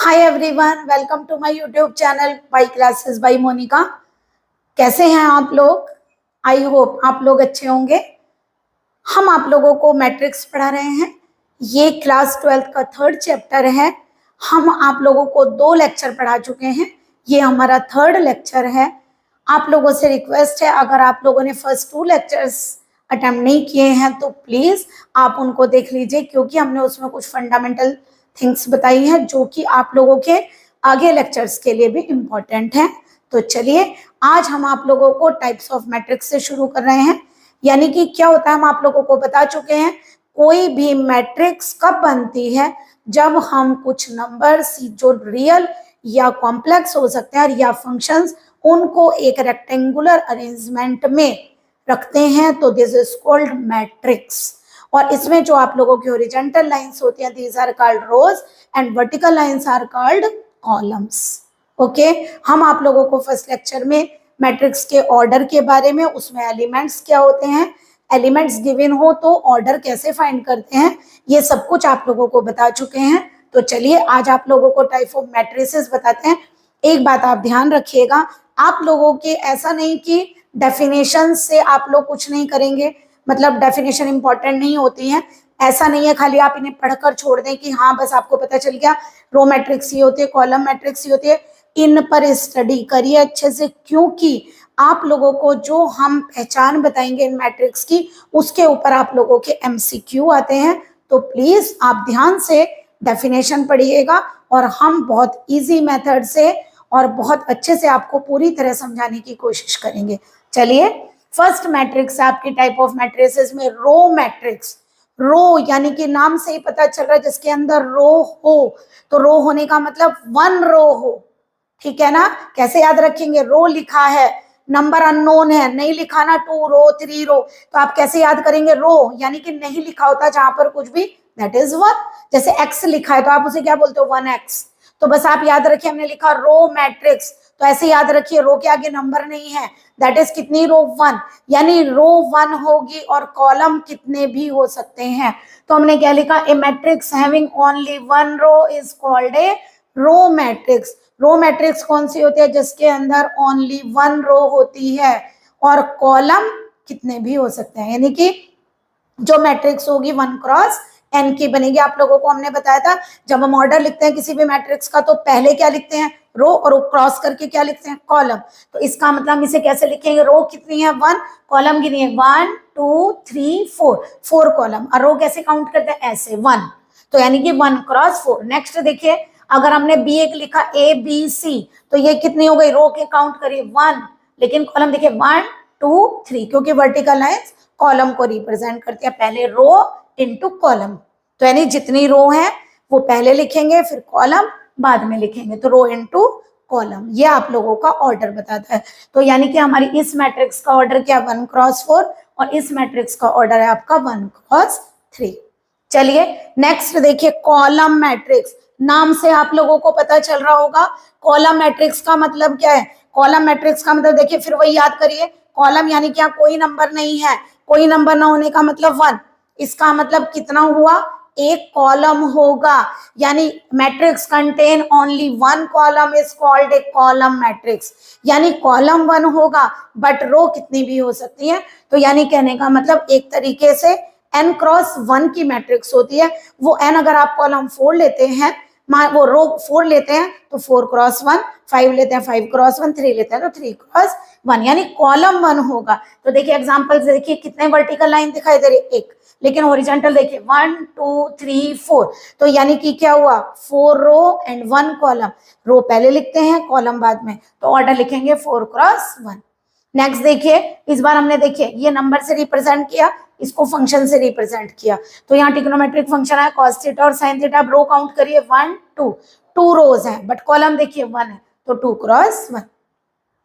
Hi everyone, welcome to my YouTube channel by classes by Monika. कैसे हैं आप लोग? आई होप आप लोग अच्छे होंगे। हम आप लोगों को मैट्रिक्स पढ़ा रहे हैं। ये क्लास 12th का थर्ड चैप्टर है। हम आप लोगों को 2 लेक्चर पढ़ा चुके हैं। ये हमारा थर्ड लेक्चर है। आप लोगों से रिक्वेस्ट है, अगर आप लोगों ने फर्स्ट 2 लेक्चर्स अटेम्प्ट नहीं किए हैं तो प्लीज आप उनको देख लीजिए, क्योंकि हमने उसमें कुछ फंडामेंटल थिंग्स बताई हैं जो कि आप लोगों के आगे लेक्चर्स के लिए भी इम्पोर्टेंट है। तो चलिए आज हम आप लोगों को टाइप्स ऑफ मैट्रिक्स से शुरू कर रहे हैं। यानी कि क्या होता है, हम आप लोगों को बता चुके हैं कोई भी मैट्रिक्स कब बनती है, जब हम कुछ नंबर्स जो रियल या कॉम्प्लेक्स हो सकते हैं या फंक्शंस, उनको एक रेक्टेंगुलर अरेंजमेंट में रखते हैं, तो दिस इज कॉल्ड मैट्रिक्स। और इसमें जो आप लोगों की हॉरिजॉन्टल लाइंस होती हैं, these are called rows and vertical lines are called columns. Okay, हम आप लोगों को फर्स्ट लेक्चर में मैट्रिक्स के ऑर्डर के बारे में, उसमें एलिमेंट्स क्या होते हैं, एलिमेंट्स गिवन हो तो ऑर्डर कैसे फाइंड करते हैं, ये सब कुछ आप लोगों को बता चुके हैं। तो चलिए आज आप लोगों को टाइप ऑफ मैट्रिसेस बताते हैं। एक बात आप ध्यान रखिएगा, आप लोगों के ऐसा नहीं कि डेफिनेशन से आप लोग कुछ नहीं करेंगे, मतलब डेफिनेशन इंपॉर्टेंट नहीं होती है, ऐसा नहीं है खाली आप इन्हें पढ़कर छोड़ दें कि हाँ बस आपको पता चल गया रो मैट्रिक्स ही होती है, कॉलम मैट्रिक्स ही होती है। इन पर स्टडी करिए अच्छे से, क्योंकि आप लोगों को जो हम पहचान बताएंगे इन मैट्रिक्स की, उसके ऊपर आप लोगों के एमसीक्यू आते हैं। तो प्लीज आप ध्यान से डेफिनेशन पढ़िएगा और हम बहुत इजी मेथड से और बहुत अच्छे से आपको पूरी तरह समझाने की कोशिश करेंगे। चलिए, फर्स्ट मैट्रिक्स आपके टाइप ऑफ मैट्रिसेस में रो मैट्रिक्स। रो यानी कि नाम से ही पता चल रहा है जिसके अंदर रो हो, तो रो होने का मतलब 1 रो हो, ठीक है ना। कैसे याद रखेंगे, रो लिखा है, नंबर अननोन है, नहीं लिखा ना 2 रो 3 रो, तो आप कैसे याद करेंगे, रो यानी कि नहीं लिखा होता जहां पर कुछ भी, दैट इज 1। जैसे x लिखा है तो आप उसे क्या बोलते हो, 1x। तो बस आप याद रखिए हमने लिखा रो मैट्रिक्स, तो ऐसे याद रखिए रो के आगे नंबर नहीं है, दैट इज कितनी रो, 1। यानी रो 1 होगी और कॉलम कितने भी हो सकते हैं। तो हमने क्या लिखा, a matrix having only 1 row is called a row matrix. Row matrix कौन सी होती है, जिसके अंदर ओनली 1 रो होती है और कॉलम कितने भी हो सकते हैं। यानी कि जो मैट्रिक्स होगी 1 क्रॉस n की बनेगी। आप लोगों को हमने बताया था जब हम ऑर्डर लिखते हैं किसी भी मैट्रिक्स का, तो पहले क्या लिखते हैं, रो, और क्रॉस करके क्या लिखते हैं, कॉलम। तो इसका मतलब हम इसे कैसे लिखेंगे, रो कितनी है 1, कॉलम कितनी है 1 2 3 4 कॉलम, और रो कैसे काउंट करते हैं, ऐसे 1। तो यानी कि 1 क्रॉस 4। नेक्स्ट देखिए, अगर हमने बी एक लिखा ए बी सी, तो ये कितनी हो गई, रो के काउंट करिए 1, लेकिन कॉलम देखिए 1 2 3, क्योंकि वर्टिकल लाइंस कॉलम को रिप्रेजेंट करती है, पहले रो इनटू कॉलम। तो यानी जितनी रो है वो पहले लिखेंगे, फिर कॉलम बाद में लिखेंगे, तो रो इनटू कॉलम, ये आप लोगों का ऑर्डर बताता है। तो यानी कि हमारी इस मैट्रिक्स का ऑर्डर क्या, 1 क्रॉस 4, और इस मैट्रिक्स का ऑर्डर है आपका 1 क्रॉस 3। चलिए नेक्स्ट देखिए, कॉलम मैट्रिक्स। नाम से आप लोगों को पता चल रहा होगा कॉलम मैट्रिक्स का मतलब क्या है। कॉलम मैट्रिक्स का मतलब देखिए, फिर वही याद करिए, कॉलम यानी क्या, कोई नंबर नहीं है, कोई नंबर ना होने का मतलब 1। इसका मतलब कितना हुआ, एक कॉलम होगा, यानी matrix contain only 1 column is called A column matrix. यानी कॉलम 1 होगा बट रो कितनी भी हो सकती है। तो यानी कहने का मतलब एक तरीके से n क्रॉस 1 की मैट्रिक्स होती है, वो n अगर आप कॉलम 4 लेते हैं, वो रो 4 लेते हैं तो 4 क्रॉस 1, 5 लेते हैं 5 क्रॉस 1, 3 लेते हैं तो 3 क्रॉस 1, यानी कॉलम 1 होगा। तो देखिए एग्जांपल से देखिए, कितने वर्टिकल लाइन दिखाई दे रही है, एक, लेकिन हॉरिजॉन्टल देखिए 1 2 3 4, तो यानी कि क्या हुआ, 4 रो एंड 1 कॉलम। रो पहले लिखते हैं, कॉलम बाद में, तो ऑर्डर लिखेंगे 4 क्रॉस 1। नेक्स्ट देखिए, इस बार हमने देखिए ये नंबर से रिप्रेजेंट किया, इसको फंक्शन से रिप्रेजेंट किया, तो यहाँ ट्रिग्नोमेट्रिक फंक्शन है cos थीटा और sin थीटा। रो काउंट करिए 1 2, 2 रोज हैं बट कॉलम देखिए 1 है, तो 2 क्रॉस 1।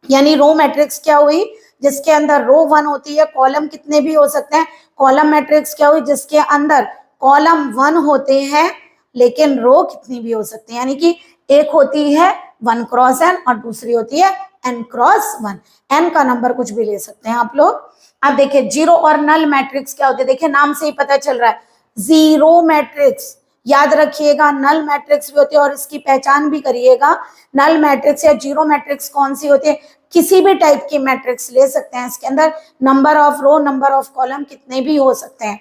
यानी रो मैट्रिक्स क्या हुई, जिसके अंदर रो 1 होती है, कॉलम कितने भी हो सकते हैं। कॉलम मैट्रिक्स क्या हुई, जिसके अंदर कॉलम 1 होते हैं लेकिन रो कितनी भी हो सकती है, यानी कि एक होती है 1 क्रॉस n और दूसरी होती है n क्रॉस 1। n का नंबर कुछ भी ले सकते हैं आप लोग। अब देखिए जीरो और नल मैट्रिक्स क्या होते हैं, देखिए नाम से ही पता चल रहा है, जीरो मैट्रिक्स याद रखिएगा नल मैट्रिक्स भी होती है और इसकी पहचान भी करिएगा। नल मैट्रिक्स या जीरो मैट्रिक्स कौन सी होती है? किसी भी टाइप की मैट्रिक्स ले सकते हैं, इसके अंदर number of row number of column कितने भी हो सकते हैं,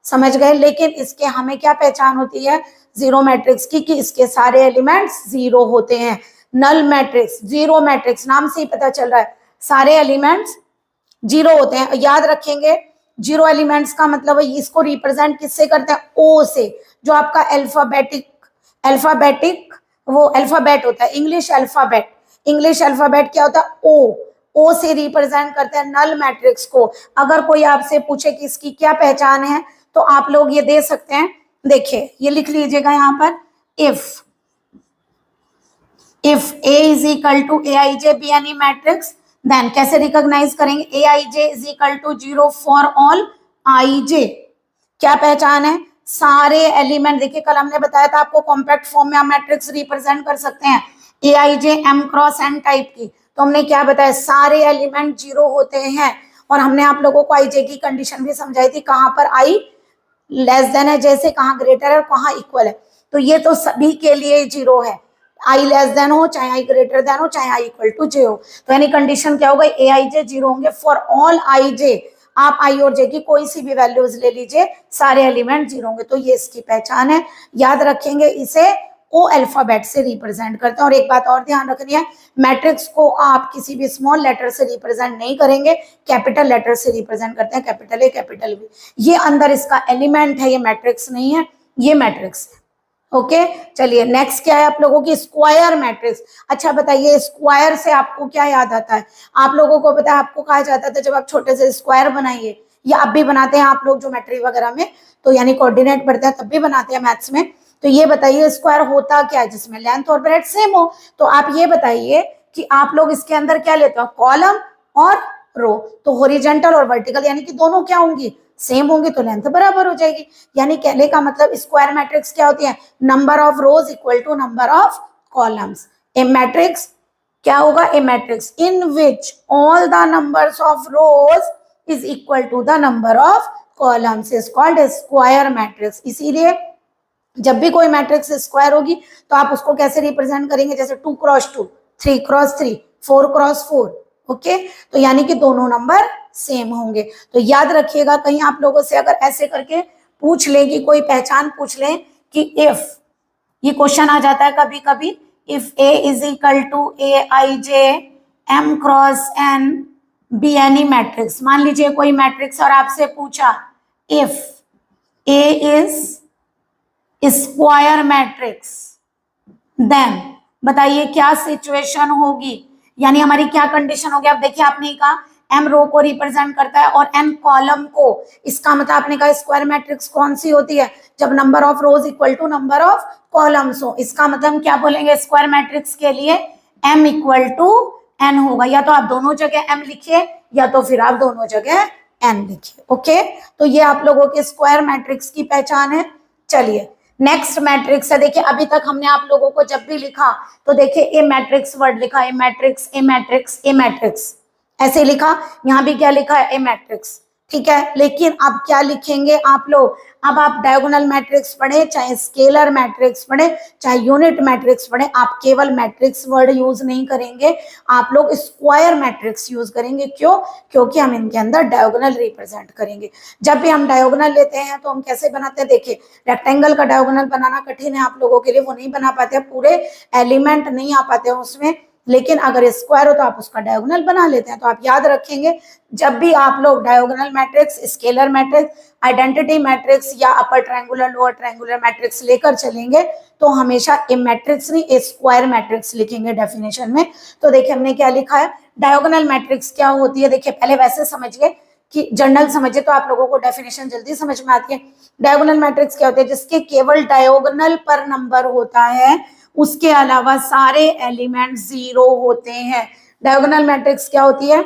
समझ गए। लेकिन इसके हमें क्या पहचान होती है जीरो मैट्रिक्स की, कि इसके सारे एलिमेंट्स जीरो होते हैं। नल मैट्रिक्स, जीरो मैट्रिक्स, नाम से ही पता चल रहा है सारे एलिमेंट्स जीरो होते हैं। याद रखेंगे जीरो एलिमेंट्स का मतलब है इसको रिप्रेजेंट किससे करते हैं? ओ से, जो आपका अल्फाबेटिक वो अल्फाबेट होता है, इंग्लिश अल्फाबेट। इंग्लिश अल्फाबेट क्या होता है? ओ से रिप्रेजेंट करते हैं नल मैट्रिक्स को। अगर कोई आपसे पूछे कि इसकी क्या पहचान है तो आप लोग ये दे सकते हैं, देखिए ये लिख लीजिएगा यहाँ पर, if A is equal to A I J be any matrix, then कैसे रिकॉग्नाइज करेंगे? A I J is equal to zero for all I J. क्या पहचान है? सारे एलिमेंट, देखिए कल हमने बताया था आपको कॉम्पैक्ट फॉर्म में हम मैट्रिक्स रिप्रेजेंट कर सकते हैं ए I J M cross N type की। तो हमने क्या बताया? सारे एलिमेंट जीरो होते हैं। और हमने आप लोगों को आई जे की कंडीशन भी समझाई थी, कहां पर आई लेस देन है जैसे, कहां ग्रेटर है और कहां इक्वल है। तो ये तो सभी के लिए जीरो है, आई लेस देन हो चाहे आई ग्रेटर देन हो चाहे आई इक्वल टू जे हो। तो यानी कंडीशन क्या होगा? ए आई जे जीरो होंगे फॉर ऑल आई जे। आप आई और जे की कोई सी भी वैल्यूज ले लीजिए, सारे एलिमेंट जीरो होंगे। तो ये इसकी पहचान है, याद रखेंगे इसे ओ अल्फाबेट से रिप्रेजेंट करते हैं। और एक बात और ध्यान रखनी है, मैट्रिक्स को आप किसी भी स्मॉल लेटर से रिप्रेजेंट नहीं करेंगे, कैपिटल लेटर से रिप्रेजेंट करते हैं, कैपिटल ए कैपिटल बी। ये अंदर इसका एलिमेंट है, ये मैट्रिक्स नहीं है, ये मैट्रिक्स है। ओके चलिए नेक्स्ट क्या है आप लोगों की? Square matrix. अच्छा बताइए स्क्वायर से आपको क्या याद आता है? आप लोगों को पता है आपको कहा जाता था जब आप छोटे से स्क्वायर बनाइए, या अब भी बनाते हैं आप लोग ज्योमेट्री वगैरह में, तो यानी कोऑर्डिनेट पढ़ते हैं तब भी बनाते हैं मैथ्स में। तो ये बताइए स्क्वायर होता क्या है? जिसमें लेंथ और ब्रेड्थ सेम हो। तो आप ये बताइए कि आप लोग इसके अंदर क्या लेते हो? कॉलम और रो। तो हॉरिजॉन्टल और वर्टिकल यानी कि दोनों क्या होंगी? सेम होंगी, तो लेंथ बराबर हो जाएगी। यानी कहने का मतलब स्क्वायर मैट्रिक्स क्या होती है? Number of rows equal to number of columns. A matrix क्या होगा? A matrix in which all the numbers of rows is equal to the number of columns is called a square matrix. इसीलिए जब भी कोई matrix square होगी तो आप उसको कैसे रिप्रेजेंट करेंगे? जैसे 2 क्रॉस 2, 3 क्रॉस 3, 4 क्रॉस 4। ओके तो यानी कि दोनों नंबर सेम होंगे। तो याद रखिएगा, कहीं आप लोगों से अगर ऐसे करके पूछ लेगी, कोई पहचान पूछ ले कि इफ, ये क्वेश्चन आ जाता है कभी कभी, if A is equal to A I J M cross N be any matrix. मान लीजिए कोई मैट्रिक्स और आपसे पूछा if A is square matrix, then बताइए क्या सिचुएशन होगी, यानी हमारी क्या कंडीशन होगी? आप देखिए आपने कहा एम रो को रिप्रेजेंट करता है और एन कॉलम को। इसका मतलब आपने कहा स्क्वायर मैट्रिक्स कौन सी होती है? जब number of rows equal to number of columns हो। इसका मतलब हम क्या बोलेंगे स्क्वायर मैट्रिक्स के लिए? एम इक्वल टू एन होगा। या तो आप दोनों जगह एम लिखिए या तो फिर आप दोनों जगह एन लिखिए। ओके तो ये आप लोगों के स्क्वायर मैट्रिक्स की पहचान है। चलिए नेक्स्ट मैट्रिक्स है। देखिए अभी तक हमने आप लोगों को जब भी लिखा तो देखिए ए मैट्रिक्स वर्ड लिखा, a matrix, A matrix, A matrix, ऐसे लिखा। यहाँ भी क्या लिखा है? ए मैट्रिक्स। ठीक है, लेकिन अब क्या लिखेंगे आप लोग? अब आप डायगोनल मैट्रिक्स पढ़े, चाहे स्केलर मैट्रिक्स पढ़े, चाहे यूनिट मैट्रिक्स पढ़े, आप केवल मैट्रिक्स वर्ड यूज नहीं करेंगे, आप लोग स्क्वायर मैट्रिक्स यूज करेंगे। क्यों? क्योंकि हम इनके अंदर डायगोनल रिप्रेजेंट करेंगे। जब भी हम डायगोनल लेते हैं तो हम कैसे बनाते हैं? देखिए रेक्टेंगल का डायगोनल बनाना कठिन है आप लोगों के लिए, वो नहीं बना पाते, पूरे एलिमेंट नहीं आ पाते हैं उसमें, लेकिन अगर स्क्वायर हो तो आप उसका डायगोनल बना लेते हैं। तो आप याद रखेंगे जब भी आप लोग diagonal matrix, scalar matrix, identity matrix या upper triangular lower triangular matrix लेकर चलेंगे तो हमेशा ए मैट्रिक्स नहीं ए स्क्वायर मैट्रिक्स लिखेंगे डेफिनेशन में। तो देखिए हमने क्या लिखा है, डायगोनल मैट्रिक्स क्या होती है। देखिए पहले वैसे समझिए कि जनरल समझिए तो आप लोगों को डेफिनेशन जल्दी समझ में आती है। डायगोनल मैट्रिक्स क्या होते हैं? जिसके केवल डायगोनल पर नंबर होता है, उसके अलावा सारे एलिमेंट जीरो होते हैं। डायगोनल मैट्रिक्स क्या होती है?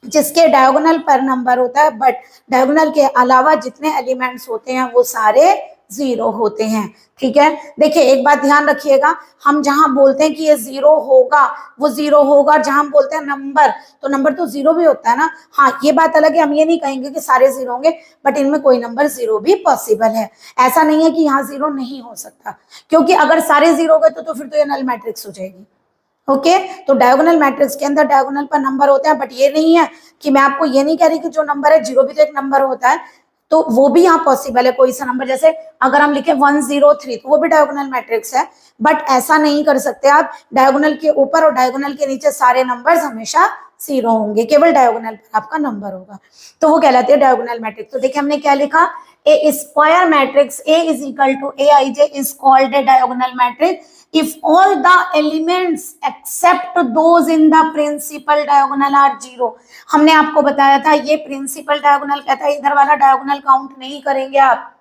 जिसके डायगोनल पर नंबर होता है बट डायगोनल के अलावा जितने एलिमेंट्स होते हैं वो सारे जीरो होते हैं। ठीक है, देखिए एक बात ध्यान रखिएगा, हम जहां बोलते हैं कि ये जीरो होगा वो जीरो होगा, जहां हम बोलते हैं नंबर तो नंबर तो जीरो भी होता है ना। हाँ, ये बात अलग है, हम ये नहीं कहेंगे कि सारे जीरो होंगे, बट इनमें कोई नंबर जीरो भी पॉसिबल है। ऐसा नहीं है कि यहाँ जीरो नहीं हो सकता, क्योंकि अगर सारे जीरो हो गए तो फिर तो ये नल मैट्रिक्स हो जाएगी। ओके, तो डायगोनल मैट्रिक्स के अंदर डायगोनल पर नंबर होते हैं, बट ये नहीं है कि मैं आपको ये नहीं कह रही कि जो नंबर है जीरो भी तो एक नंबर होता है, तो वो भी यहाँ पॉसिबल है कोई सा नंबर। जैसे अगर हम लिखे 103 तो वो भी डायगोनल मैट्रिक्स है, बट ऐसा नहीं कर सकते आप, डायगोनल के ऊपर और डायगोनल के नीचे सारे नंबर्स हमेशा जीरो होंगे, केवल डायगोनल पर आपका नंबर होगा, तो वो कहलाते हैं डायगोनल मैट्रिक्स। तो देखिए हमने क्या लिखा, a square matrix A is equal to Aij is called a diagonal matrix if all the elements except those in the principal diagonal are zero। हमने आपको बताया था ये प्रिंसिपल डायगोनल कहता है, इधर वाला डायगोनल काउंट नहीं करेंगे आप,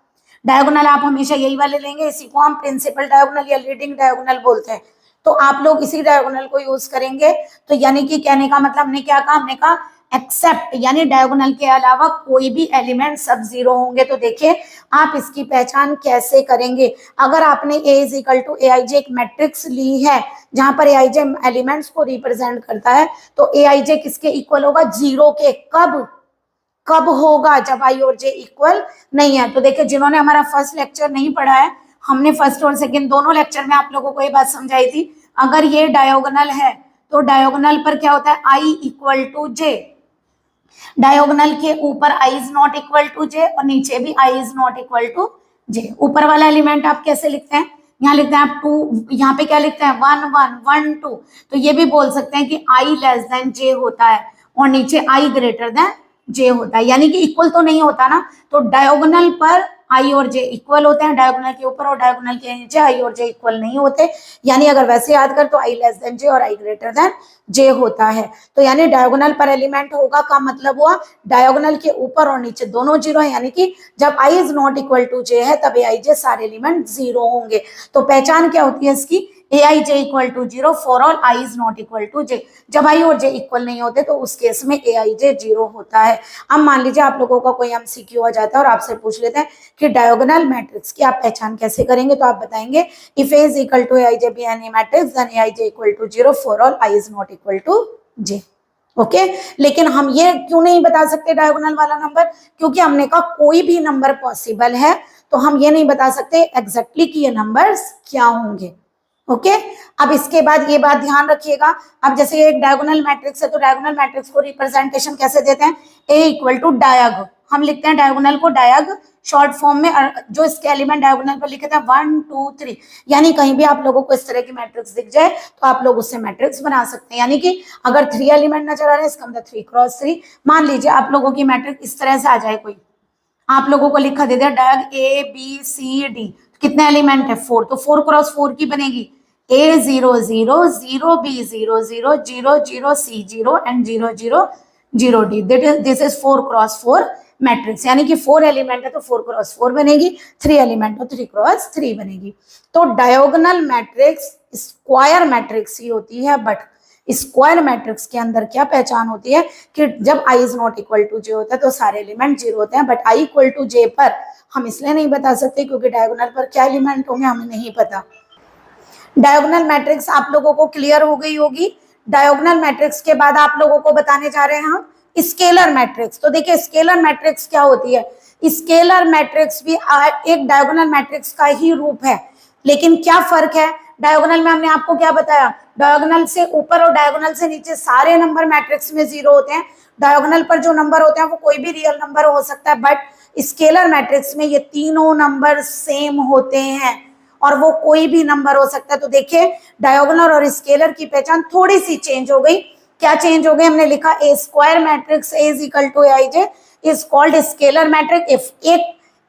डायगोनल आप हमेशा यही वाले लेंगे, इसी को हम प्रिंसिपल डायगोनल या लीडिंग डायगोनल बोलते हैं, तो आप लोग इसी डायगोनल को यूज करेंगे। तो यानी कि कहने का मतलब हमने क्या कहा, हमने कहा एक्सेप्ट यानी डायगोनल के अलावा कोई भी एलिमेंट सब जीरो होंगे। तो देखिए आप इसकी पहचान कैसे करेंगे, अगर आपने A is equal to Aij एक मैट्रिक्स ली है जहां पर Aij एलिमेंट्स को रिप्रेजेंट करता है, तो Aij किसके इक्वल होगा, जीरो के। कब कब होगा, जब I और J इक्वल नहीं है। तो देखिए जिन्होंने हमारा फर्स्ट लेक्चर नहीं पढ़ा है, हमने फर्स्ट और सेकंड दोनों लेक्चर में आप लोगों को ये बात समझाई थी, अगर ये डायगोनल है तो डायगोनल पर क्या होता है, I equal to J, diagonal के ऊपर I is not equal to J और नीचे भी I is not equal to J। ऊपर वाला एलिमेंट आप कैसे लिखते हैं, यहाँ लिखते हैं आप 2, यहाँ पे क्या लिखते हैं 1 1 1 2, तो ये भी बोल सकते हैं कि I लेस देन J होता है और नीचे I ग्रेटर देन J होता है, यानी कि इक्वल तो नहीं होता ना। तो डायगोनल पर I और J इक्वल होते हैं, डायगोनल के ऊपर और डायगोनल के नीचे I और J इक्वल नहीं होते, यानी अगर वैसे याद कर तो I लेस देन J और I ग्रेटर देन J होता है। तो यानी डायगोनल पर एलिमेंट होगा का मतलब हुआ डायगोनल के ऊपर और नीचे दोनों जीरो है, यानी कि जब I is not equal to J है तब Aij सारे एलिमेंट जीरो होंगे। तो पहचान क्या होती है इसकी, Aij equal to zero for all I is not equal to J। जब I और J इक्वल नहीं होते तो उस केस में Aij जीरो होता है। अब मान लीजिए आप लोगों का कोई MCQ आ जाता है और आपसे पूछ लेते हैं कि डायगोनल मैट्रिक्स की आप पहचान कैसे करेंगे, तो आप बताएंगे if A is equal to Aij be any matrix then Aij equal to 0 for all I is not equal to J। Okay, लेकिन हम ये क्यों नहीं बता सकते डायगोनल वाला नंबर, क्योंकि हमने कहा कोई भी नंबर पॉसिबल है, तो हम ये नहीं बता सकते एग्जैक्टली कि ये नंबर्स क्या होंगे। ओके, अब इसके बाद ये बात ध्यान रखिएगा, अब जैसे ये एक डायगोनल मैट्रिक्स है तो डायगोनल मैट्रिक्स को रिप्रेजेंटेशन कैसे देते हैं, A इक्वल टू डायग, हम लिखते हैं डायगोनल को डायग शॉर्ट फॉर्म में, जो इसके एलिमेंट डायगोनल पर लिखे थे 1 2 3, यानी कहीं भी आप लोगों को इस तरह की मैट्रिक्स दिख जाए तो आप लोग उससे मैट्रिक्स बना सकते हैं। यानी कि अगर 3 एलिमेंट नजर आ रहे हैं इसका मतलब 3 क्रॉस 3, मान लीजिए आप लोगों की मैट्रिक्स इस तरह से आ जाए, कोई आप लोगों को लिखा दे दिया डायग ABCD, कितने एलिमेंट है 4, तो 4 क्रॉस 4 की बनेगी A0 0 0 B0 0 0 0 C0 and 0 0 0 D, this is 4 cross 4 matrix, यानी कि 4 एलिमेंट है तो 4 क्रॉस 4 बनेगी, 3 एलिमेंट तो 3 क्रॉस 3 बनेगी। तो डायगोनल मैट्रिक्स स्क्वायर मैट्रिक्स ही होती है, बट स्क्वायर मैट्रिक्स के अंदर क्या पहचान होती है कि जब I is not equal to J होता है तो सारे एलिमेंट जीरो होते हैं, but I equal to J पर हम इसलिए नहीं बता सकते क्योंकि डायगोनल पर क्या एलिमेंट होंगे हमें नहीं पता। डायगोनल मैट्रिक्स आप लोगों को क्लियर हो गई होगी। डायगोनल मैट्रिक्स के बाद आप लोगों को बताने जा रहे हैं हम स्केलर मैट्रिक्स। तो देखिए स्केलर मैट्रिक्स क्या होती है, स्केलर मैट्रिक्स भी एक डायगोनल मैट्रिक्स का ही रूप है, लेकिन क्या फर्क है, डायगोनल में हमने आपको क्या बताया, डायगोनल से ऊपर और डायगोनल से नीचे सारे नंबर मैट्रिक्स में जीरो होते हैं, डायगोनल पर जो नंबर होते हैं वो कोई भी रियल नंबर हो सकता है, बट स्केलर मैट्रिक्स में ये तीनों नंबर सेम होते हैं और वो कोई भी नंबर हो सकता है। तो देखिए डायगोनल और स्केलर की पहचान थोड़ी सी चेंज हो गई, क्या चेंज हो गई, हमने लिखा a square matrix A is equal to Aij is called scalar matrix if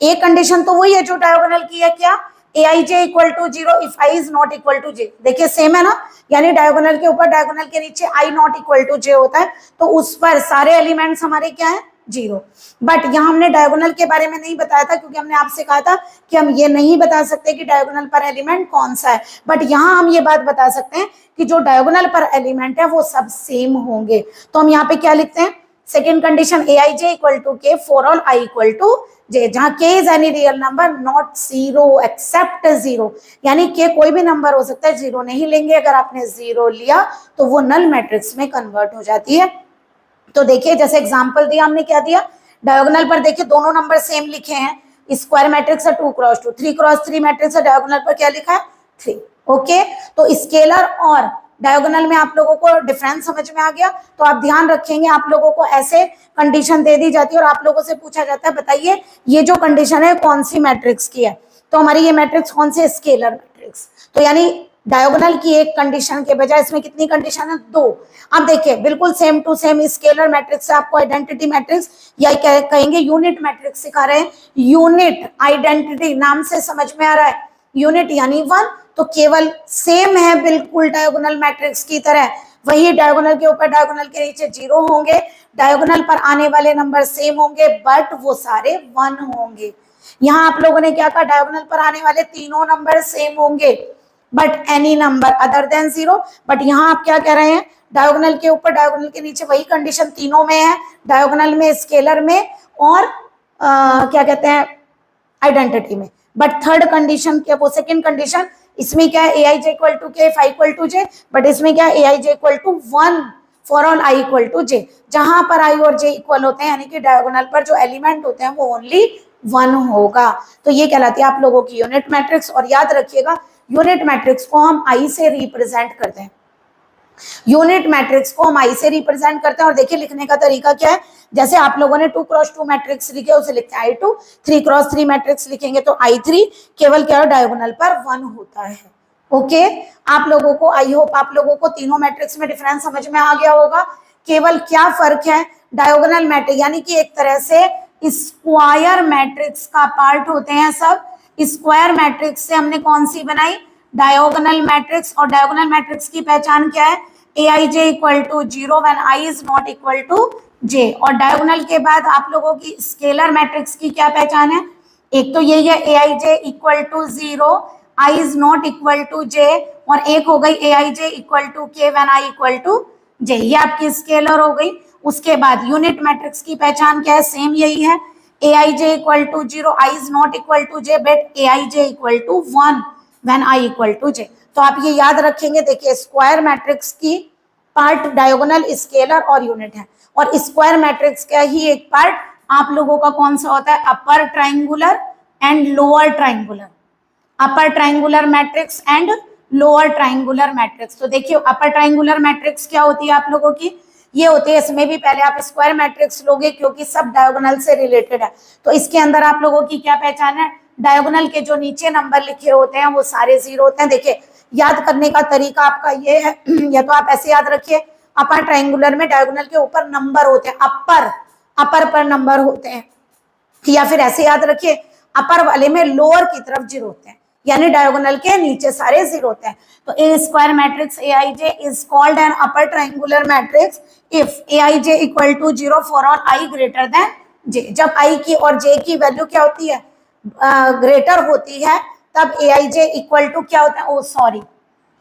एक कंडीशन तो वही है जो डायगोनल की है, क्या Aij equal to 0 if I is not equal to J। देखिए सेम है ना, यानी डायगोनल के ऊपर डायगोनल के नीचे I not equal to J होता है तो उस पर सारे एलिमेंट्स हमारे क्या है जीरो। बट यहाँ हमने डायगोनल के बारे में नहीं बताया था क्योंकि हमने आपसे कहा था कि हम ये नहीं बता सकते कि डायगोनल पर एलिमेंट कौन सा है, बट यहाँ हम ये बात बता सकते हैं कि जो डायगोनल पर एलिमेंट है वो सब सेम होंगे। तो हम यहाँ पे क्या लिखते हैं, second condition Aij equal to K for all I equal to J, जहां k is any real number not zero except zero, यानी k कोई भी नंबर हो सकता है, जीरो नहीं लेंगे। अगर आपने जीरो लिया तो वो नल मैट्रिक्स में कन्वर्ट हो जाती है। तो देखिए जैसे एग्जांपल दिया हमने, क्या दिया, डायगोनल पर देखिए दोनों नंबर सेम लिखे हैं, स्क्वायर मैट्रिक्स है 2 क्रॉस 2, 3 क्रॉस 3 मैट्रिक्स है, डायगोनल पर क्या लिखा है 3। ओके, तो स्केलर और डायगोनल में आप लोगों को डिफरेंस समझ में आ गया। तो आप ध्यान रखेंगे, आप लोगों को ऐसे कंडीशन दे दी जाती है और आप लोगों से पूछा जाता है बताइए ये जो कंडीशन है कौन सी मैट्रिक्स की है। तो हमारी ये मैट्रिक्स कौन सी, स्केलर मैट्रिक्स। तो यानी डायगोनल की एक कंडीशन के बजाय इसमें कितनी कंडीशन है, 2। अब देखिए बिल्कुल same to same scalar matrix से आपको आइडेंटिटी मैट्रिक्स या कहेंगे यूनिट मैट्रिक्स सिखा रहे हैं। यूनिट आइडेंटिटी नाम से समझ में आ रहा है, यूनिट यानी 1, तो केवल सेम है बिल्कुल डायगोनल मैट्रिक्स की तरह, वही डायगोनल के ऊपर डायगोनल के नीचे 0 होंगे, डायगोनल पर आने वाले नंबर सेम होंगे बट वो सारे 1 होंगे। यहां आप लोगों ने क्या कहा, डायगोनल पर आने वाले तीनों नंबर सेम होंगे but any number other than 0। But यहां आप क्या कह रहे हैं, डायगोनल के ऊपर डायगोनल के नीचे वही कंडीशन तीनों में है, डायगोनल में, स्केलर में और क्या कहते हैं आइडेंटिटी में। बट थर्ड कंडीशन क्या, वो सेकंड कंडीशन, इसमें क्या है A I J equal to K, for I equal to J, but इसमें क्या है A I J equal to 1 for all I equal to J. जहां पर आई और जे इक्वल होते हैं यानी कि डायगोनल पर जो एलिमेंट होते हैं वो ओनली 1 होगा। तो ये कहलाती है आप लोगों की यूनिट मैट्रिक्स। और याद रखिएगा यूनिट मैट्रिक्स को हम आई से रिप्रेजेंट करते हैं, यूनिट मैट्रिक्स को हम आई से रिप्रेजेंट करते हैं। और देखिए लिखने का तरीका क्या है, जैसे आप लोगों ने 2 क्रॉस 2 मैट्रिक्स लिखे उसे लिखते हैं I2, 3 क्रॉस 3 मैट्रिक्स लिखेंगे तो I3, केवल क्या डायगोनल पर 1 होता है। ओके, आप लोगों को, आई होप आप लोगों को तीनों मैट्रिक्स में डिफरेंस समझ में आ गया होगा। केवल क्या फर्क है, डायगोनल मैट्रिक्स यानी कि एक तरह से स्क्वायर मैट्रिक्स का पार्ट होते हैं सब। स्क्वायर मैट्रिक्स से हमने कौन सी बनाई, डायगोनल मैट्रिक्स। और डायगोनल मैट्रिक्स की पहचान क्या है, A I J equal to 0 when I is not equal to J. और डायगोनल के बाद आप लोगों की स्केलर मैट्रिक्स की क्या पहचान है, एक तो यही है A I J equal to 0 I is not equal to J, और एक हो गई A I J equal to K when I equal to J, ये आपकी स्केलर हो गई। उसके बाद यूनिट मैट्रिक्स की पहचान क्या है, सेम यही है, A I J equal to 0 I is not equal to J but A I J equal to 1 when I equal to J. तो आप ये याद रखेंगे। देखिए स्क्वायर मैट्रिक्स की पार्ट डायगोनल, स्केलर और यूनिट है, और स्क्वायर मैट्रिक्स का ही एक पार्ट आप लोगों का कौन सा होता है, upper triangular and lower triangular, upper triangular matrix and lower triangular matrix. तो देखिए अपर ट्राइंगुलर मैट्रिक्स क्या होती है आप लोगों की, ये होती है, इसमें भी पहले आप स्क्वायर मैट्रिक्स लोगे क्योंकि सब डायगोनल से रिलेटेड है। तो इसके अंदर आप लोगों की क्या पहचान है, डायगोनल के जो नीचे नंबर लिखे होते हैं वो सारे 0 होते हैं। देखिए याद करने का तरीका आपका ये है, या तो आप ऐसे याद रखिए, अपर ट्राइंगुलर में डायगोनल के ऊपर नंबर होते हैं, अपर पर नंबर होते हैं, या फिर ऐसे याद रखिए अपर वाले में लोअर की तरफ 0 होते हैं, यानी डायगोनल के नीचे सारे 0 होते हैं। तो a square matrix A I J is called an upper triangular matrix if A I J equal to 0 for all I greater than J. जब आई की और जे की वैल्यू क्या होती है, ग्रेटर होती है, तब ए आई जे इक्वल टू क्या होता है, ओ सॉरी,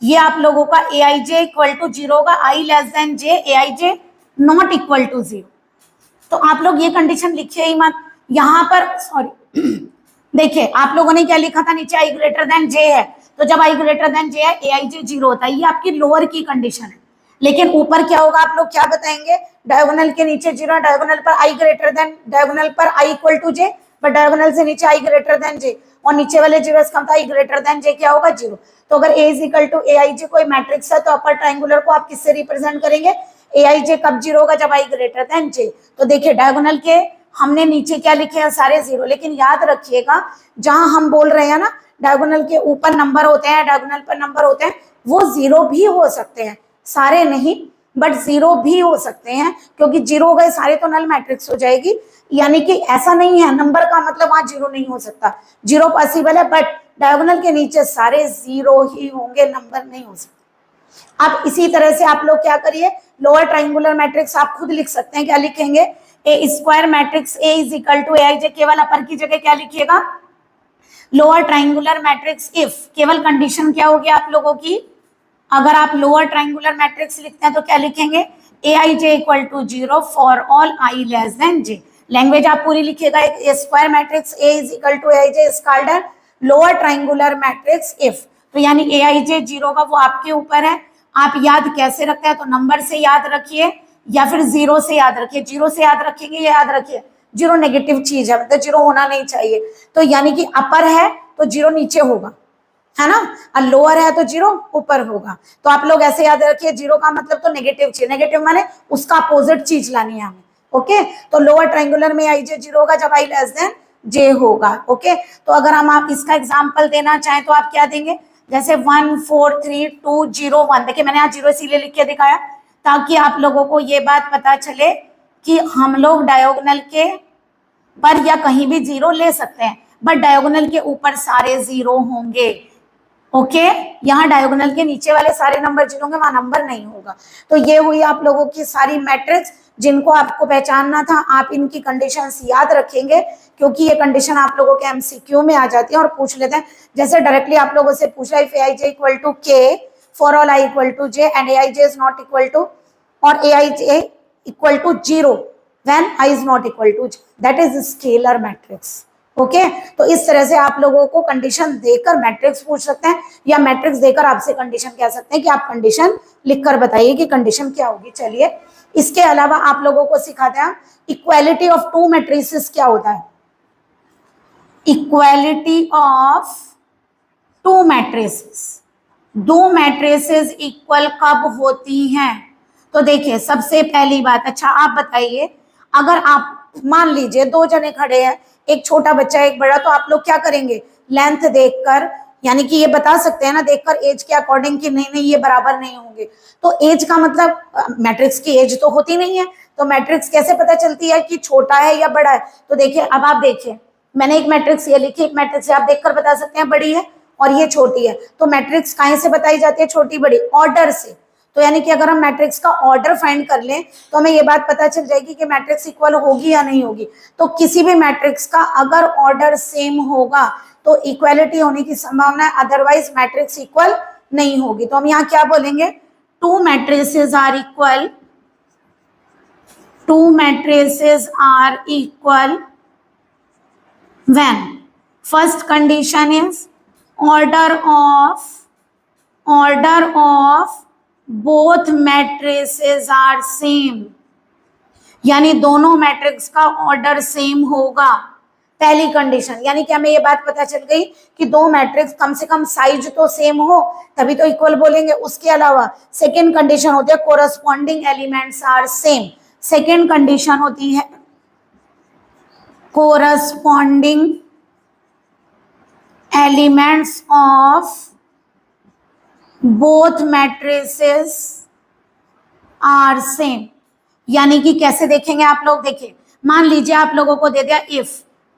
ये आप लोगों का ए आई जे इक्वल टू 0 होगा, I less than J, A I J not equal to 0। तो आप लोग ये कंडीशन लिखिए ही मत, यहां पर सॉरी देखिए आप लोगों ने क्या लिखा था, नीचे आई ग्रेटर देन जे है, तो जब आई ग्रेटर देन जे है ए आई जे 0 होता है, ये आपकी लोअर की कंडीशन है। लेकिन ऊपर क्या होगा, आप लोग क्या बताएंगे, डायगोनल के नीचे 0, डायगोनल पर आई ग्रेटर देन, डायगोनल पर I equal to J, but diagonal से नीचे आई ग्रेटर देन जे, और नीचे वाले 0 से कम था, आई ग्रेटर देन जे क्या होगा 0। तो अगर ए is equal to A I जे कोई मैट्रिक्स है तो अपर ट्राइंगुलर को आप किससे रिप्रेजेंट करेंगे, ए आई जे कब 0 होगा, जब आई ग्रेटर देन जे। तो देखिए डायगोनल के हमने नीचे क्या लिखे हैं, सारे 0, लेकिन याद रखिएगा जहां हम बोल रहे हैं ना डायगोनल के ऊपर नंबर होते हैं, डायगोनल पर नंबर होते हैं, वो 0 भी हो सकते हैं, सारे नहीं बट 0 भी हो सकते हैं, क्योंकि 0 गए सारे तो नल मैट्रिक्स हो जाएगी। यानी कि ऐसा नहीं है नंबर का मतलब वहां 0 नहीं हो सकता, 0 पॉसिबल है, बट डायगोनल के नीचे सारे 0 ही होंगे, नंबर नहीं हो सकता। अब इसी तरह से आप लोग क्या करिए, लोअर ट्राइंगुलर मैट्रिक्स आप खुद लिख सकते हैं, क्या लिखेंगे, a square matrix A is equal to A I J, केवल अपर की जगह क्या लिखिएगा, लोअर ट्राइंगुलर मैट्रिक्स इफ, केवल कंडीशन क्या होगी आप लोगों की, अगर आप लोअर ट्राइंगुलर मैट्रिक्स लिखते हैं तो क्या लिखेंगे, A I J equal to 0 for all I less than J. Language आप पूरी लिखिएगा। एक square matrix A is equal to A I J is called a lower triangular matrix if, तो यानी एआईजे जीरो का वो आपके ऊपर है, आप याद कैसे रखते हैं, तो नंबर से याद रखिए या फिर जीरो से याद रखिए। जीरो से याद रखेंगे, ये याद रखिए जीरो नेगेटिव चीज है, मतलब जीरो होना नहीं चाहिए, तो यानी कि अपर है तो जीरो नीचे होगा, है ना, और लोअर है तो जीरो ऊपर होगा। तो आप लोग ऐसे याद रखिए, जीरो का मतलब तो नेगेटिव चीज, नेगेटिव माने उसका अपोजिट चीज लानी है हमें। ओके, तो लोअर ट्राइंगुलर में आई जे जीरो होगा जब आई लेस देन जे होगा। ओके, तो अगर हम आप इसका एग्जांपल देना चाहें तो आप क्या देंगे, जैसे 1 4 3 2 0 1। देखिए मैंने यहाँ जीरो इसीलिए लिख के दिखाया ताकि आप लोगों को ये बात पता चले कि हम लोग डायगोनल के पर या कहीं भी जीरो ले सकते हैं, बट डायगोनल के ऊपर सारे जीरो होंगे। ओके, यहाँ डायगोनल के नीचे वाले सारे नंबर जीरो होंगे, वहां नंबर नहीं होगा। तो ये हुई आप लोगों की सारी मैट्रिक्स जिनको आपको पहचानना था। आप इनकी कंडीशंस याद रखेंगे क्योंकि ये कंडीशन आप लोगों के एमसीक्यू में आ जाती है और पूछ लेते हैं। जैसे डायरेक्टली आप लोगों से पूछा if I J equal to K for all I equal to J and A I J is not equal to और A I J equal to zero when I is not equal to J, that is scalar matrix. Okay, तो इस तरह से आप लोगों को condition देकर matrix पूछ सकते हैं या मैट्रिक्स देकर आपसे कंडीशन कह सकते हैं कि आप कंडीशन लिखकर बताइए कि कंडीशन क्या होगी। चलिए, इसके अलावा आप लोगों को सिखाते हैं इक्वालिटी ऑफ टू मैट्रिसेस क्या होता है। इक्वालिटी ऑफ टू मैट्रिसेस, दो मैट्रिसेस इक्वल कब होती हैं, तो देखिए सबसे पहली बात, अच्छा आप बताइए, अगर आप मान लीजिए दो जने खड़े हैं, एक छोटा बच्चा एक बड़ा, तो आप लोग क्या करेंगे, लेंथ देखकर, यानी कि ये बता सकते हैं ना देखकर एज के अकॉर्डिंग कि नहीं नहीं ये बराबर नहीं होंगे। तो एज का मतलब मैट्रिक्स की एज तो होती नहीं है, तो मैट्रिक्स कैसे पता चलती है कि छोटा है या बड़ा है। तो देखिए अब आप देखिए, मैंने एक मैट्रिक्स ये लिखी, एक मैट्रिक्स आप देखकर बता सकते हैं बड़ी है और ये छोटी है। तो मैट्रिक्स कहीं से बताई जाती है, छोटी बड़ी, ऑर्डर से। तो यानी कि अगर हम मैट्रिक्स का ऑर्डर फाइंड कर लें तो हमें ये बात पता चल जाएगी कि मैट्रिक्स इक्वल होगी या नहीं होगी। तो किसी भी मैट्रिक्स का अगर ऑर्डर सेम होगा तो इक्वालिटी होने की संभावना है, अदरवाइज मैट्रिक्स इक्वल नहीं होगी। तो हम यहाँ क्या बोलेंगे, two matrices are equal, two matrices are equal when first condition is order of both matrices are same, यानी दोनों मैट्रिक्स का ऑर्डर सेम होगा, पहली कंडीशन। यानी कि हमें ये बात पता चल गई कि दो मैट्रिक्स कम से कम साइज तो सेम हो तभी तो इक्वल बोलेंगे। उसके अलावा सेकेंड कंडीशन होती है corresponding elements are same. Second condition होती है corresponding elements of both matrices are same। यानी कि कैसे देखेंगे आप लोग, देखिए मान लीजिए आप लोगों को दे दिया if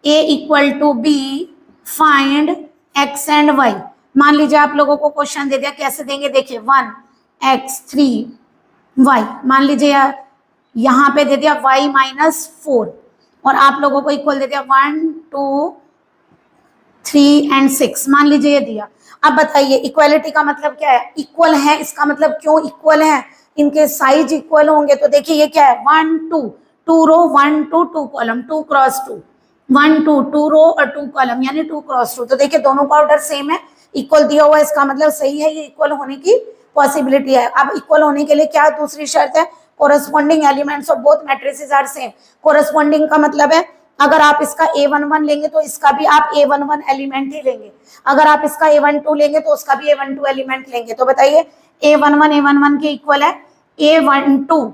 a equal to B find x and y। मान लीजिए आप लोगों को क्वेश्चन दे दिया, कैसे देंगे, देखिए 1x 3y, मान लीजिए यहाँ पे दे दिया y -4 और आप लोगों को इक्वल दे दिया 1 2 3 एंड 6, मान लीजिए ये दिया। अब बताइए इक्वालिटी का मतलब क्या है, इक्वल है, इसका मतलब क्यों इक्वल है, इनके साइज इक्वल होंगे। तो देखिए ये क्या है, 1 2 2 रो 1 2 2 कॉलम, 2 क्रॉस 2 1 2 2 रो और 2 कॉलम यानी 2 क्रॉस 2। तो देखिए दोनों का ऑर्डर सेम है, इक्वल दिया हुआ है, इसका मतलब सही है, ये इक्वल होने की पॉसिबिलिटी है। अब इक्वल होने के लिए क्या दूसरी शर्त है, corresponding elements of both matrices are same. Corresponding का मतलब है अगर आप इसका a11 लेंगे तो इसका भी आप a11 एलिमेंट ही लेंगे, अगर आप इसका a12 लेंगे तो उसका भी a12 एलिमेंट लेंगे। तो बताइए a11 के इक्वल है, a12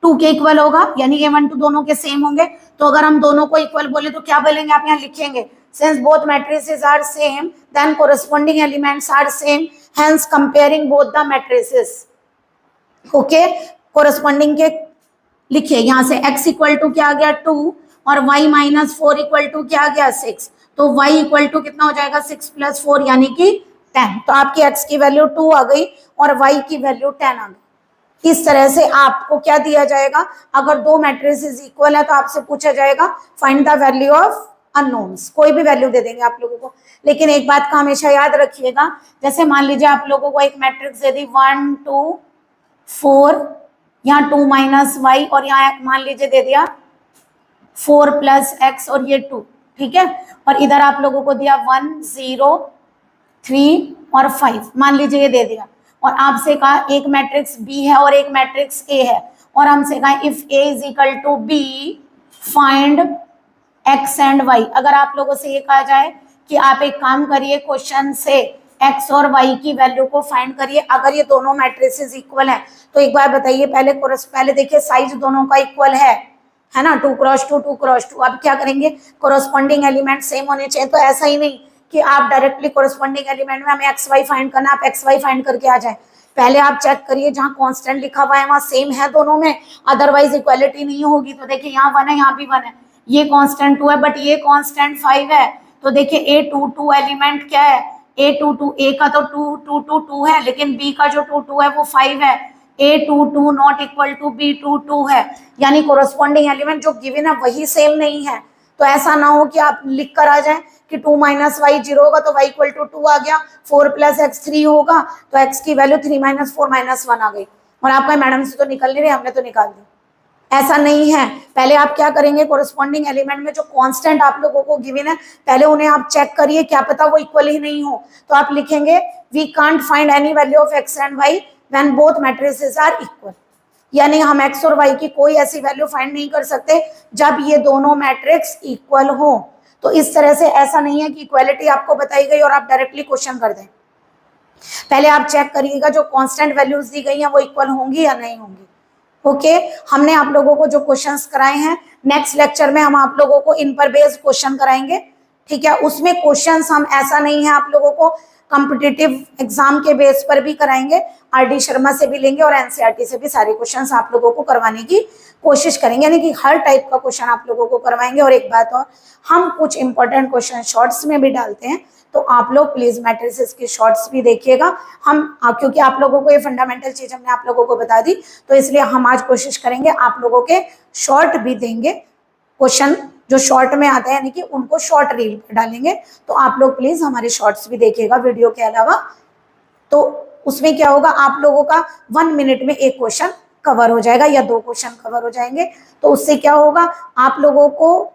2 के इक्वल होगा, यानी a12 दोनों के सेम होंगे। तो अगर हम दोनों को इक्वल बोले तो क्या बोलेंगे, आप यहाँ लिखेंगे since both matrices are same then corresponding elements are same hence comparing both the matrices। Okay, corresponding के लिखिए यहाँ से x इक्वल टू क्या आ गया 2 और y -4 इक्वल टू क्या आ गया 6। तो y इक्वल टू कितना हो जाएगा 6 + 4 यानी कि 10। तो आपकी x की वैल्यू 2 आ गई और y की वैल्यू 10 आ गई। इस तरह से आपको क्या दिया जाएगा, अगर दो मैट्रिसेस इक्वल है तो आपसे पूछा जाएगा find the value of unknowns, कोई भी वैल्यू दे देंगे आप लोगों को। लेकिन एक बात का हमेशा याद रखिएगा, जैसे मान लीजिए आप लोगों को एक मैट्रिक्स दे दी 1 2 4, यहाँ 2 - y और यहाँ मान लीजिए दे दिया 4 प्लस x और ये 2, ठीक है। और इधर आप लोगों को दिया 1 0 3 और 5, मान लीजिए ये दे दिया। और आपसे कहा एक मैट्रिक्स B है और एक मैट्रिक्स A है, और हमसे कहा if A is equal to B find x and y। अगर आप लोगों से ये कहा जाए कि आप एक काम करिए, क्वेश्चन से x और y की वैल्यू को फाइंड करिए, अगर ये दोनों मैट्रिसेस इक्वल हैं, तो एक बार बताइए, पहले देखिए साइज दोनों का इक्वल है ना, 2 क्रॉस 2 2 क्रॉस 2। अब क्या करेंगे, कोरस्पॉन्डिंग एलिमेंट सेम होने चाहिए। तो ऐसा ही नहीं कि आप डायरेक्टली कोरस्पॉन्डिंग एलिमेंट में हमें एक्स वाई फाइंड करना, आप एक्स वाई फाइंड करके आ जाए। पहले आप चेक करिए जहां कांस्टेंट लिखा हुआ है वहां सेम है दोनों में, अदरवाइज इक्वालिटी नहीं होगी। तो देखिए यहाँ 1 है, यहाँ भी 1 है, ये कांस्टेंट 2 है बट ये कांस्टेंट 5 है। तो देखिए A22 एलिमेंट क्या है, A22, A का तो 2 है, लेकिन B का जो 2 है वो 5 है। A22 not equal to B22 है, यानी कोरस्पॉन्डिंग एलिमेंट जो गिवन है वही सेम नहीं है। तो ऐसा ना हो कि आप लिख कर आ जाए कि 2 माइनस वाई 0 होगा तो y इक्वल टू 2 आ गया, 4 प्लस एक्स 3 होगा तो x की वैल्यू 3 माइनस 4 माइनस 1 आ गई, और आपका मैडम से तो निकल नहीं रही, हमने तो निकाल दी। ऐसा नहीं है। पहले आप क्या करेंगे, कोरस्पॉन्डिंग एलिमेंट में जो कांस्टेंट आप लोगों को गिवन है पहले उन्हें आप चेक करिए, क्या पता वो इक्वल ही नहीं हो। तो आप लिखेंगे we can't find any value of X and Y when both matrices are equal, यानी हम एक्स और वाई की कोई ऐसी वैल्यू फाइंड नहीं कर सकते जब ये दोनों मैट्रिक्स इक्वल हो। तो इस तरह से ऐसा नहीं है कि इक्वालिटी आपको बताई गई और आप डायरेक्टली क्वेश्चन कर दें। पहले आप चेक करिएगा जो कांस्टेंट वैल्यूज दी गई हैं वो इक्वल होंगी या नहीं होंगी। ओके, हमने आप लोगों को जो क्वेश्चंस कराए हैं, नेक्स्ट लेक्चर में हम आप लोगों को इन पर बेस्ड क्वेश्चन कराएंगे, ठीक है। उसमें क्वेश्चंस हम ऐसा नहीं है आप लोगों को कॉम्पिटिटिव एग्जाम के बेस पर भी कराएंगे, आरडी शर्मा से भी लेंगे और एनसीईआरटी से भी सारे क्वेश्चंस आप लोगों को करवाने की कोशिश करेंगे, यानी कि हर टाइप का क्वेश्चन आप लोगों को करवाएंगे। और एक बात और, हम कुछ इंपॉर्टेंट क्वेश्चन शॉर्ट्स में भी डालते हैं, तो आप लोग प्लीज मैट्रिसेस की शॉर्ट्स भी देखिएगा। क्योंकि आप लोगों को ये फंडामेंटल चीज हमने आप लोगों को बता दी, तो इसलिए हम आज कोशिश करेंगे आप लोगों के शॉर्ट भी देंगे, क्वेश्चन जो शॉर्ट में आता है, यानी कि उनको शॉर्ट रील पर डालेंगे। तो आप लोग प्लीज हमारे शॉर्ट्स भी देखिएगा वीडियो के अलावा। तो उसमें क्या होगा, आप लोगों का 1 मिनट में एक क्वेश्चन कवर हो जाएगा या 2 क्वेश्चन कवर हो जाएंगे। तो उससे क्या होगा, आप लोगों को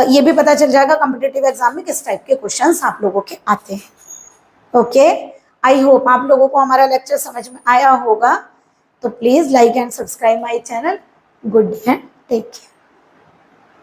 ये भी पता चल जाएगा कॉम्पिटिटिव एग्जाम में किस टाइप के क्वेश्चंस आप लोगों के आते हैं। ओके, आई होप आप लोगों को हमारा लेक्चर समझ में आया होगा। तो please like and subscribe my channel. Good day, take care.